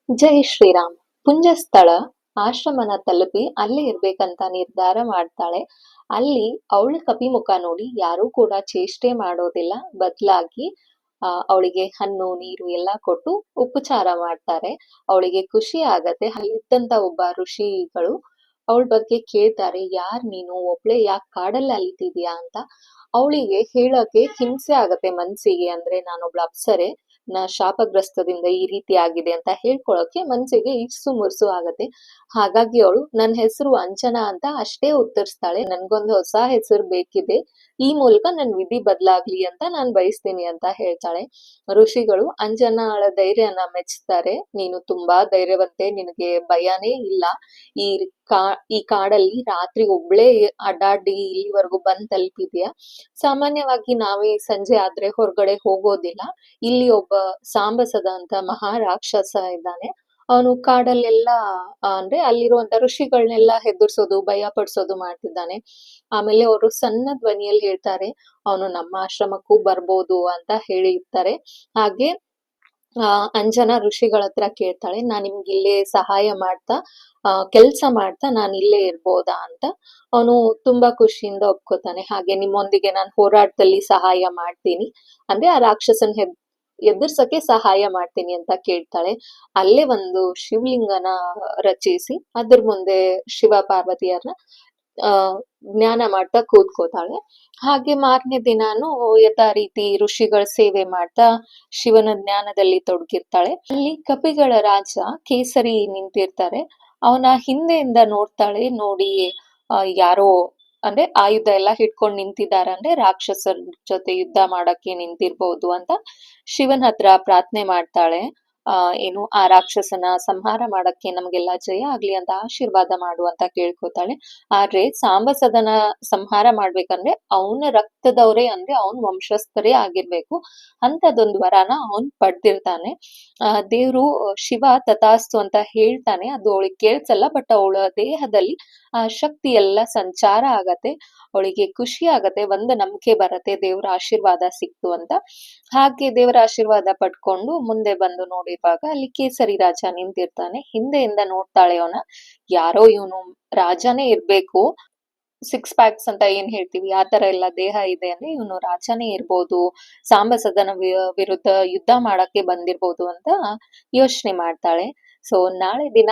ಜೈ ಶ್ರೀರಾಮ್. ಪುಂಜಸ್ಥಳ ಆಶ್ರಮನ ತಲುಪಿ ಅಲ್ಲೇ ಇರ್ಬೇಕಂತ ನಿರ್ಧಾರ ಮಾಡ್ತಾಳೆ. ಅಲ್ಲಿ ಅವಳ ಕಪಿಮುಖ ನೋಡಿ ಯಾರೂ ಕೂಡ ಚೇಷ್ಟೆ ಮಾಡೋದಿಲ್ಲ. ಬದ್ಲಾಗಿ ಅವಳಿಗೆ ಹಣ್ಣು, ನೀರು ಎಲ್ಲಾ ಕೊಟ್ಟು ಉಪಚಾರ ಮಾಡ್ತಾರೆ. ಅವಳಿಗೆ ಖುಷಿ ಆಗತ್ತೆ. ಅಲ್ಲಿದ್ದಂತ ಒಬ್ಬ ಋಷಿಗಳು ಅವಳ ಬಗ್ಗೆ ಕೇಳ್ತಾರೆ, ಯಾರ್ ನೀನು? ಒಬ್ಳೆ ಯಾಕ್ ಕಾಡಲ್ಲಿ ಅಲಿತಿದ್ಯಾ ಅಂತ. ಅವಳಿಗೆ ಹೇಳಕ್ಕೆ ಹಿಂಸೆ ಆಗತ್ತೆ ಮನ್ಸಿಗೆ. ಅಂದ್ರೆ ನಾನೊಬ್ಳ ಅಪ್ಸರೆ, ಶಾಪಗ್ರಸ್ತದಿಂದ ಈ ರೀತಿ ಆಗಿದೆ ಅಂತ ಹೇಳ್ಕೊಳಕ್ಕೆ ಮನ್ಸಿಗೆ ಇರ್ಸು ಮುರ್ಸು ಆಗತ್ತೆ. ಹಾಗಾಗಿ ಅವಳು ನನ್ ಹೆಸರು ಅಂಜನಾ ಅಂತ ಅಷ್ಟೇ ಉತ್ತರಿಸ್ತಾಳೆ. ನನ್ಗೊಂದು ಹೊಸ ಹೆಸರು ಬೇಕಿದೆ, ಈ ಮೂಲಕ ನನ್ ವಿಧಿ ಬದ್ಲಾಗ್ಲಿ ಅಂತ ನಾನ್ ಬಯಸ್ತೀನಿ ಅಂತ ಹೇಳ್ತಾಳೆ. ಋಷಿಗಳು ಅಂಜನಾಳ ಧೈರ್ಯನ ಮೆಚ್ತಾರೆ. ನೀನು ತುಂಬಾ ಧೈರ್ಯವಂತೆ, ನಿನಗೆ ಭಯನೇ ಇಲ್ಲ. ಈ ಕಾ ಈ ಕಾಡಲ್ಲಿ ರಾತ್ರಿ ಒಬ್ಳೇ ಅಡ್ಡಾಡಿ ಇಲ್ಲಿವರೆಗೂ ಬಂದ್ ತಲುಪಿದ್ಯಾ. ಸಾಮಾನ್ಯವಾಗಿ ನಾವೇ ಸಂಜೆ ಆದ್ರೆ ಹೊರಗಡೆ ಹೋಗೋದಿಲ್ಲ. ಇಲ್ಲಿ ಒಬ್ಬ ಸಾಂಬಸದ ಅಂತ ಮಹಾ ರಾಕ್ಷಸ ಇದ್ದಾನೆ. ಅವನು ಕಾಡಲ್ಲೆಲ್ಲ ಅಂದ್ರೆ ಅಲ್ಲಿರುವಂತ ಋಷಿಗಳನ್ನೆಲ್ಲ ಹೆದರ್ಸೋದು, ಭಯ ಪಡ್ಸೋದು ಮಾಡ್ತಿದ್ದಾನೆ. ಆಮೇಲೆ ಅವರು ಸಣ್ಣ ಧ್ವನಿಯಲ್ಲಿ ಹೇಳ್ತಾರೆ, ಅವನು ನಮ್ಮ ಆಶ್ರಮಕ್ಕೂ ಬರ್ಬೋದು ಅಂತ ಹೇಳಿರ್ತಾರೆ. ಹಾಗೆ ಅಂಜನಾ ಋಷಿಗಳ ಹತ್ರ ಕೇಳ್ತಾಳೆ, ನಾನ್ ನಿಮ್ಗೆ ಇಲ್ಲೇ ಸಹಾಯ ಮಾಡ್ತಾ ಕೆಲ್ಸ ಮಾಡ್ತಾ ನಾನ್ ಇಲ್ಲೇ ಇರ್ಬೋದಾ ಅಂತ. ಅವನು ತುಂಬಾ ಖುಷಿಯಿಂದ ಒಪ್ಕೋತಾನೆ. ಹಾಗೆ ನಿಮ್ಮೊಂದಿಗೆ ನಾನ್ ಹೋರಾಟದಲ್ಲಿ ಸಹಾಯ ಮಾಡ್ತೀನಿ, ಅಂದ್ರೆ ಆ ರಾಕ್ಷಸನ್ ಎದುರ್ಸಕ್ಕೆ ಸಹಾಯ ಮಾಡ್ತೀನಿ ಅಂತ ಕೇಳ್ತಾಳೆ. ಅಲ್ಲೇ ಒಂದು ಶಿವಲಿಂಗನ ರಚಿಸಿ ಅದ್ರ ಮುಂದೆ ಶಿವ ಪಾರ್ವತಿಯರನ್ನ ಆ ಜ್ಞಾನ ಮಾಡ್ತಾ ಕೂತ್ಕೋತಾಳೆ. ಹಾಗೆ ಮಾರನೇ ದಿನಾನು ಯಥಾ ರೀತಿ ಋಷಿಗಳ ಸೇವೆ ಮಾಡ್ತಾ ಶಿವನ ಜ್ಞಾನದಲ್ಲಿ ತೊಡಗಿರ್ತಾಳೆ. ಅಲ್ಲಿ ಕಪಿಗಳ ರಾಜ ಕೇಸರಿ ನಿಂತಿರ್ತಾರೆ. ಅವನ ಹಿಂದೆಯಿಂದ ನೋಡ್ತಾಳೆ. ನೋಡಿ ಯಾರೋ ಅಂದ್ರೆ ಆಯುಧ ಎಲ್ಲ ಹಿಡ್ಕೊಂಡ್ ನಿಂತಿದ್ದಾರೆ, ಅಂದ್ರೆ ರಾಕ್ಷಸರ ಜೊತೆ ಯುದ್ಧ ಮಾಡಕ್ಕೆ ನಿಂತಿರ್ಬೋದು ಅಂತ ಶಿವನ್ ಹತ್ರ ಪ್ರಾರ್ಥನೆ ಮಾಡ್ತಾಳೆ. ಏನು ಆ ರಾಕ್ಷಸನ ಸಂಹಾರ ಮಾಡಕ್ಕೆ ನಮ್ಗೆಲ್ಲಾ ಜಯ ಆಗ್ಲಿ ಅಂತ ಆಶೀರ್ವಾದ ಮಾಡು ಅಂತ ಕೇಳ್ಕೊತಾಳೆ. ಆದ್ರೆ ಸಾಂಬಸದನ ಸಂಹಾರ ಮಾಡ್ಬೇಕಂದ್ರೆ ಅವನ ರಕ್ತದವರೇ, ಅಂದ್ರೆ ಅವನ್ ವಂಶಸ್ಥರೇ ಆಗಿರ್ಬೇಕು. ಅಂತದೊಂದು ವರನ ಅವನ್ ಪಡ್ದಿರ್ತಾನೆ. ದೇವ್ರು ಶಿವ ತಥಾಸ್ತು ಅಂತ ಹೇಳ್ತಾನೆ. ಅದು ಅವಳಿಗೆ ಕೇಳ್ಸಲ್ಲ, ಬಟ್ ಅವಳ ದೇಹದಲ್ಲಿ ಆ ಶಕ್ತಿ ಎಲ್ಲ ಸಂಚಾರ ಆಗತ್ತೆ. ಅವಳಿಗೆ ಖುಷಿ ಆಗತ್ತೆ, ಒಂದು ನಂಬಿಕೆ ಬರತ್ತೆ ದೇವ್ರ ಆಶೀರ್ವಾದ ಸಿಕ್ತು ಅಂತ. ಹಾಗೆ ದೇವರ ಆಶೀರ್ವಾದ ಪಡ್ಕೊಂಡು ಮುಂದೆ ಬಂದು ನೋಡಿರುವಾಗ ಅಲ್ಲಿ ಕೇಸರಿ ರಾಜ ನಿಂತಿರ್ತಾನೆ. ಹಿಂದೆಯಿಂದ ನೋಡ್ತಾಳೆ ಅವನ, ಯಾರೋ ಇವನು ರಾಜನೇ ಇರ್ಬೇಕು. ಸಿಕ್ಸ್ ಪ್ಯಾಕ್ಸ್ ಅಂತ ಏನ್ ಹೇಳ್ತೀವಿ ಆ ತರ ಎಲ್ಲ ದೇಹ ಇದೆ, ಅಂದ್ರೆ ಇವನು ರಾಜನೇ ಇರ್ಬೋದು, ಸಾಂಬಸದನ ವಿರುದ್ಧ ಯುದ್ಧ ಮಾಡಕ್ಕೆ ಬಂದಿರ್ಬೋದು ಅಂತ ಯೋಚನೆ ಮಾಡ್ತಾಳೆ. ಸೊ ನಾಳೆ ದಿನ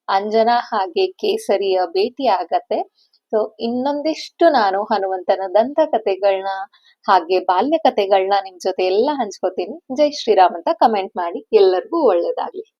ಅಂಜನಾ ಹಾಗೆ ಕೇಸರಿಯ ಭೇಟಿ ಆಗತ್ತೆ. ಸೊ ಇನ್ನೊಂದಿಷ್ಟು ನಾನು ಹನುಮಂತನ ದಂತಕಥೆಗಳನ್ನ ಹಾಗೆ ಬಾಲ್ಯ ಕಥೆಗಳನ್ನ ನಿಮ್ ಜೊತೆ ಎಲ್ಲ ಹಂಚ್ಕೋತೀನಿ. ಜೈ ಶ್ರೀರಾಮ್ ಅಂತ ಕಮೆಂಟ್ ಮಾಡಿ. ಎಲ್ಲರಿಗೂ ಒಳ್ಳೇದಾಗ್ಲಿ.